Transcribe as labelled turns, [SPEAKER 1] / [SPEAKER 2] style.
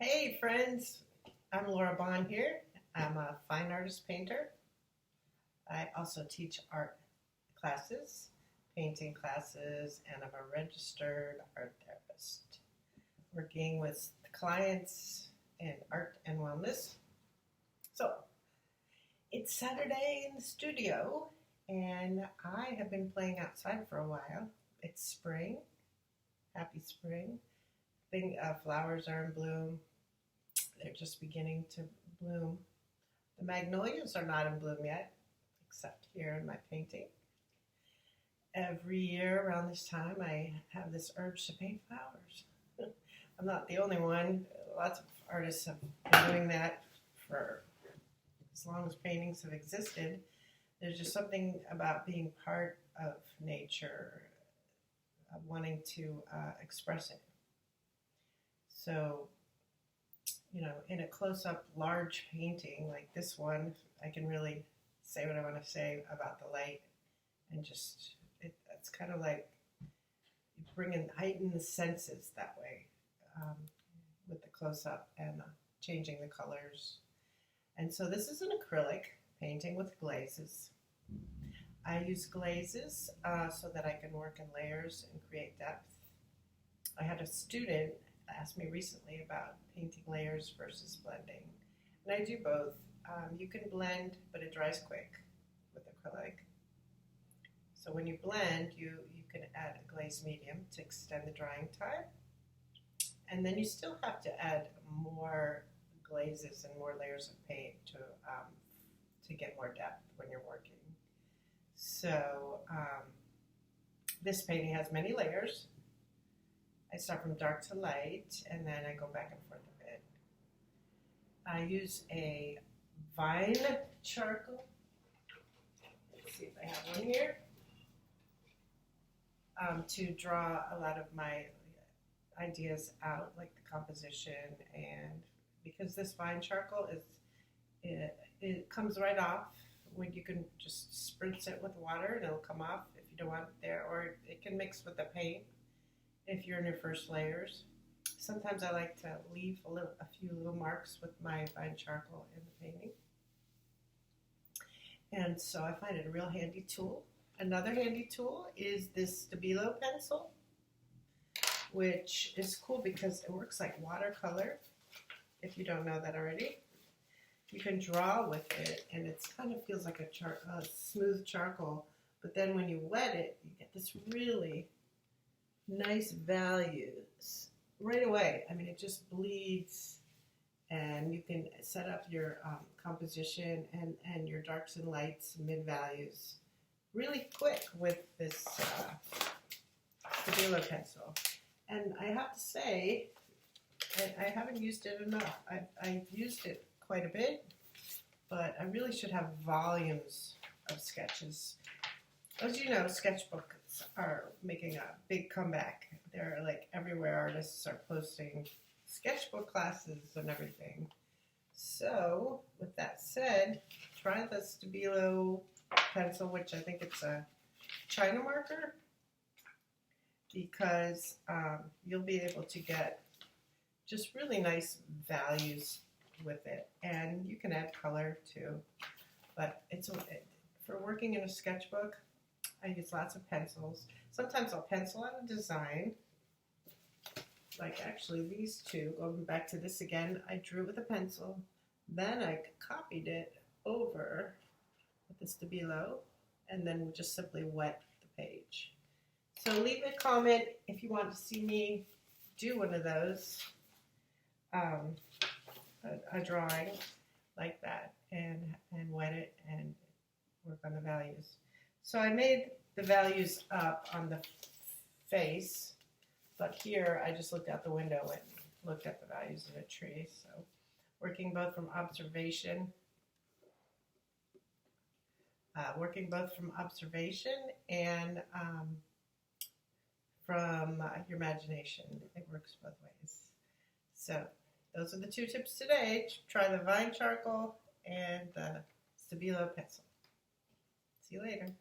[SPEAKER 1] Hey friends, I'm Bohn here. I'm a fine artist painter. I also teach art classes, painting classes, and I'm a registered art therapist, working with clients in art and wellness. So it's Saturday in the studio, and I have been playing outside for a while. It's spring, happy spring. Flowers are in bloom. They're just beginning to bloom. The magnolias are not in bloom yet, except here in my painting. Every year around this time, I have this urge to paint flowers. I'm not the only one. Lots of artists have been doing that for as long as paintings have existed. There's just something about being part of nature, wanting to express it. So, in a close-up large painting like this one, I can really say what I want to say about the light, and it's kind of like heighten the senses that way, with the close-up and changing the colors. And so this is an acrylic painting with glazes. I use glazes so that I can work in layers and create depth. I had a student asked me recently about painting layers versus blending, and I do both. You can blend, but it dries quick with acrylic. So when you blend, you can add a glaze medium to extend the drying time, and then you still have to add more glazes and more layers of paint to get more depth when you're working. So this painting has many layers. I start from dark to light, and then I go back and forth a bit. I use a vine charcoal. Let's see if I have one here. To draw a lot of my ideas out, like the composition, and because this vine charcoal it comes right off. When you can just spritz it with water and it'll come off if you don't want it there, or it can mix with the paint if you're in your first layers. Sometimes I like to leave a few little marks with my fine charcoal in the painting. And so I find it a real handy tool. Another handy tool is this Stabilo pencil, which is cool because it works like watercolor, if you don't know that already. You can draw with it, and it kind of feels like a smooth charcoal, but then when you wet it, you get this really nice values right away. I mean, it just bleeds, and you can set up your composition and your darks and lights, mid values, really quick with this Stabilo pencil. And I have to say, I haven't used it enough. I've used it quite a bit, but I really should have volumes of sketches. As you know, sketchbooks are making a big comeback. They're like everywhere. Artists are posting sketchbook classes and everything. So, with that said, try the Stabilo pencil, which I think it's a China marker, because you'll be able to get just really nice values with it. And you can add color too. But for working in a sketchbook, I use lots of pencils. Sometimes I'll pencil out a design, like actually these two. Going back to this again, I drew with a pencil, then I copied it over with the Stabilo, and then just simply wet the page. So leave a comment if you want to see me do one of those, a drawing like that, and wet it and work on the values. So I made the values up on the face, but here I just looked out the window and looked at the values of a tree. So working both from observation and from your imagination. It works both ways. So those are the two tips today. Try the vine charcoal and the Stabilo pencil. See you later.